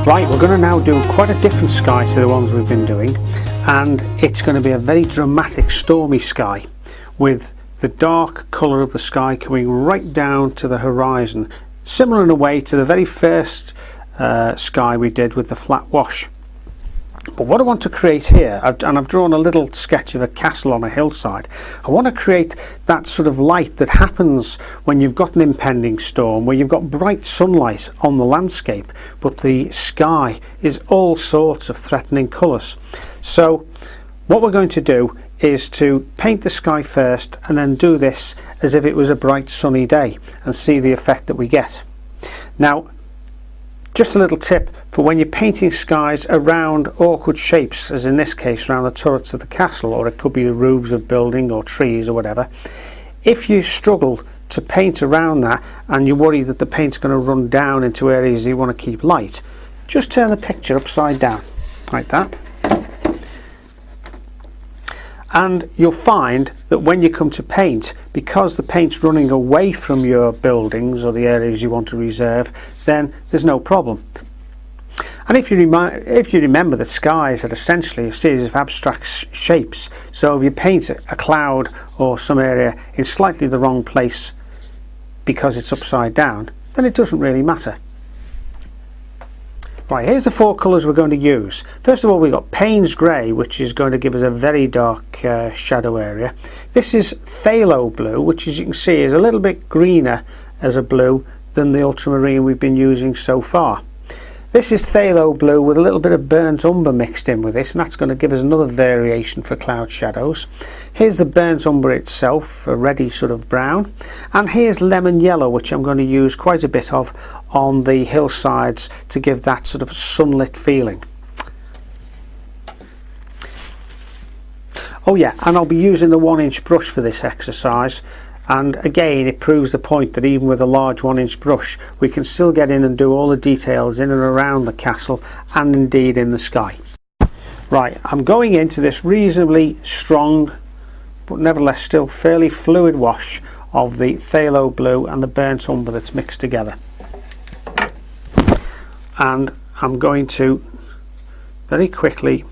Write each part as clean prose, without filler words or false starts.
Right, we're going to now do quite a different sky to the ones we've been doing, and it's going to be a very dramatic stormy sky with the dark colour of the sky coming right down to the horizon, similar in a way to the very first sky we did with the flat wash. But what I want to create here, and I've drawn a little sketch of a castle on a hillside, I want to create that sort of light that happens when you've got an impending storm, where you've got bright sunlight on the landscape, but the sky is all sorts of threatening colours. So what we're going to do is to paint the sky first and then do this as if it was a bright sunny day and see the effect that we get. Now, just a little tip for when you're painting skies around awkward shapes, as in this case around the turrets of the castle, or it could be the roofs of building or trees or whatever. If you struggle to paint around that and you worry that the paint's going to run down into areas you want to keep light, just turn the picture upside down like that. And you'll find that when you come to paint, because the paint's running away from your buildings or the areas you want to reserve, then there's no problem. And if you remember that skies are essentially a series of abstract shapes, so if you paint a cloud or some area in slightly the wrong place because it's upside down, then it doesn't really matter. Right, here's the four colours we're going to use. First of all, we've got Payne's Grey, which is going to give us a very dark shadow area. This is Phthalo Blue, which, as you can see, is a little bit greener as a blue than the ultramarine we've been using so far. This is Phthalo Blue with a little bit of burnt umber mixed in with this, and that's going to give us another variation for cloud shadows. Here's the burnt umber itself, a reddy sort of brown, and here's Lemon Yellow, which I'm going to use quite a bit of on the hillsides to give that sort of sunlit feeling. Oh yeah, and I'll be using the 1-inch brush for this exercise. And again, it proves the point that even with a large 1-inch brush, we can still get in and do all the details in and around the castle and indeed in the sky. Right, I'm going into this reasonably strong, but nevertheless still fairly fluid wash of the Phthalo Blue and the burnt umber that's mixed together. And I'm going to very quickly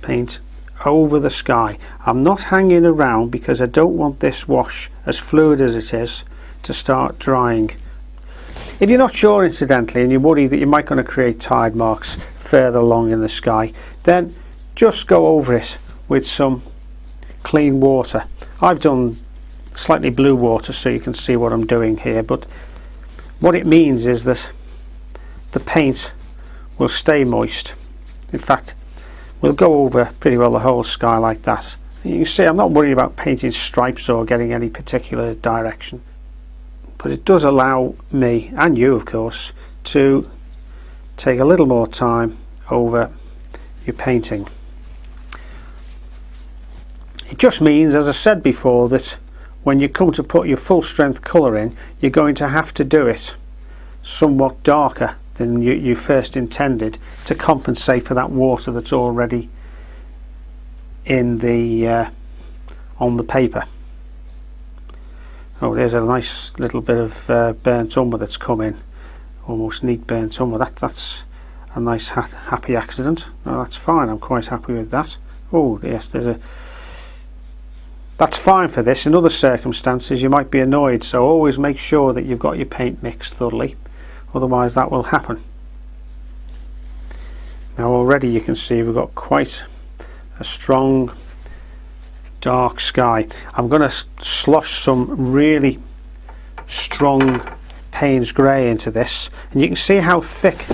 paint over the sky. I'm not hanging around because I don't want this wash, as fluid as it is, to start drying. If you're not sure, incidentally, and you're worried that you might going to create tide marks further along in the sky, then just go over it with some clean water. I've done slightly blue water so you can see what I'm doing here, but what it means is that the paint will stay moist. In fact, we'll go over pretty well the whole sky like that. You can see I'm not worried about painting stripes or getting any particular direction, but it does allow me, and you of course, to take a little more time over your painting. It just means, as I said before, that when you come to put your full strength colour in, you're going to have to do it somewhat darker than you first intended to compensate for that water that's already in the on the paper. Oh, there's a nice little bit of burnt umber that's come in, almost neat burnt umber. That's a nice happy accident. Oh, that's fine, I'm quite happy with that. Oh yes, that's fine for this. In other circumstances you might be annoyed, so always make sure that you've got your paint mixed thoroughly, otherwise that will happen. Now already you can see we've got quite a strong dark sky. I'm going to slosh some really strong Payne's Grey into this, and you can see how thick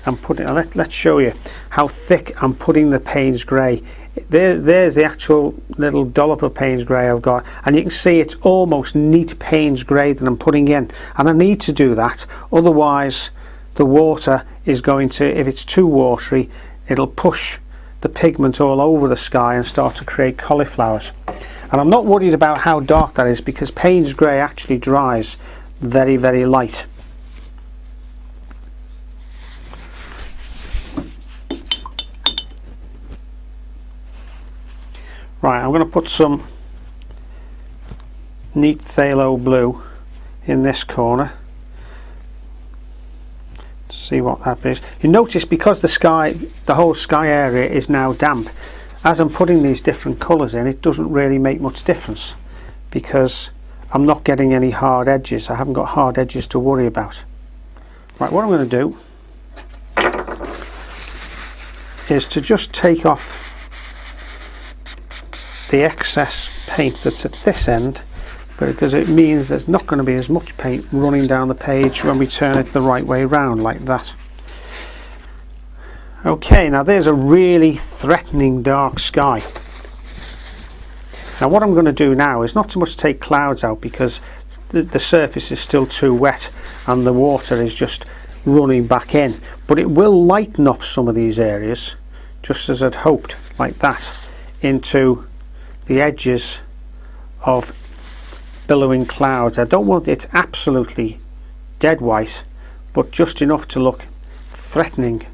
I'm putting. Let's show you how thick I'm putting the Payne's Grey. There's the actual little dollop of Payne's Grey I've got, and you can see it's almost neat Payne's Grey that I'm putting in, and I need to do that, otherwise the water is going to, if it's too watery, it'll push the pigment all over the sky and start to create cauliflowers. And I'm not worried about how dark that is, because Payne's Grey actually dries very, very light. Right, I'm going to put some neat phthalo blue in this corner, See what that is. You notice because the whole sky area is now damp, as I'm putting these different colours in, it doesn't really make much difference because I'm not getting any hard edges. I haven't got hard edges to worry about. Right, what I'm going to do is to just take off the excess paint that's at this end, because it means there's not going to be as much paint running down the page when we turn it the right way round like that. Okay, now there's a really threatening dark sky. Now what I'm going to do now is not so much take clouds out because the surface is still too wet and the water is just running back in, but it will lighten up some of these areas just as I'd hoped, like that, into the edges of billowing clouds. I don't want it absolutely dead white, but just enough to look threatening,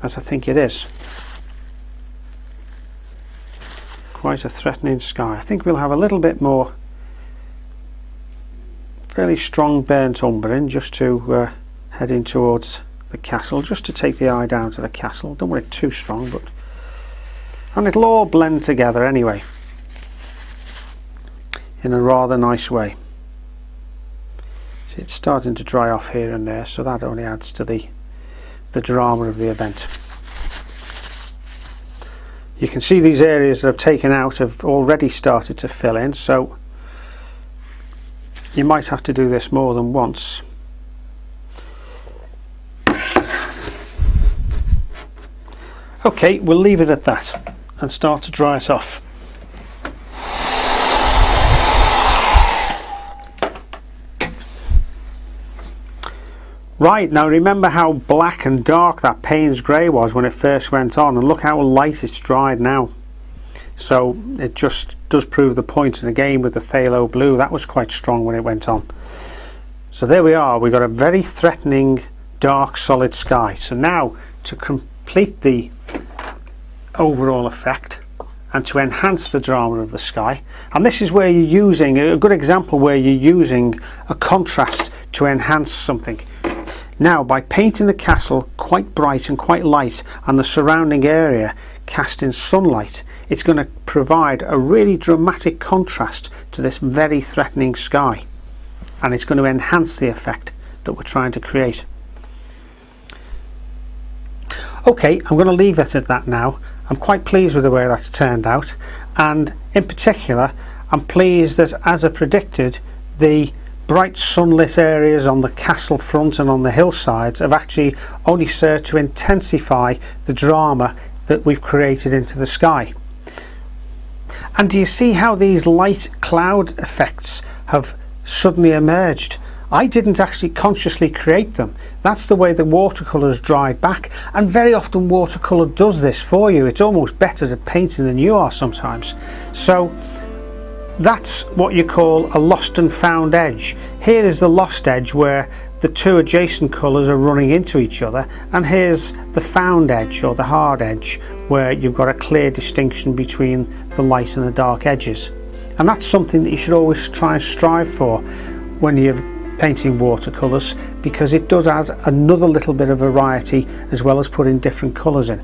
as I think it is. Quite a threatening sky. I think we'll have a little bit more fairly strong burnt umber in, just to heading towards the castle, just to take the eye down to the castle. Don't want it too strong, but and it'll all blend together anyway in a rather nice way. See, it's starting to dry off here and there, so that only adds to the drama of the event. You can see these areas that I've taken out have already started to fill in, so you might have to do this more than once. Okay, we'll leave it at that and start to dry it off. Right, now remember how black and dark that Payne's grey was when it first went on, and look how light it's dried now. So it just does prove the point, and again with the phthalo blue, that was quite strong when it went on. So there we are, we've got a very threatening dark solid sky. So now to complete the overall effect and to enhance the drama of the sky, and this is where you're using a good example where you're using a contrast to enhance something. Now by painting the castle quite bright and quite light and the surrounding area cast in sunlight, it's going to provide a really dramatic contrast to this very threatening sky, and it's going to enhance the effect that we're trying to create. Okay, I'm going to leave it at that now. I'm quite pleased with the way that's turned out, and in particular I'm pleased that, as I predicted, the bright sunlit areas on the castle front and on the hillsides have actually only served to intensify the drama that we've created into the sky. And do you see how these light cloud effects have suddenly emerged? I didn't actually consciously create them. That's the way the watercolours dried back, and very often watercolour does this for you. It's almost better at painting than you are sometimes. So that's what you call a lost and found edge. Here is the lost edge where the two adjacent colours are running into each other, and here's the found edge, or the hard edge, where you've got a clear distinction between the light and the dark edges. And that's something that you should always try and strive for when you're painting watercolours, because it does add another little bit of variety as well as putting different colours in.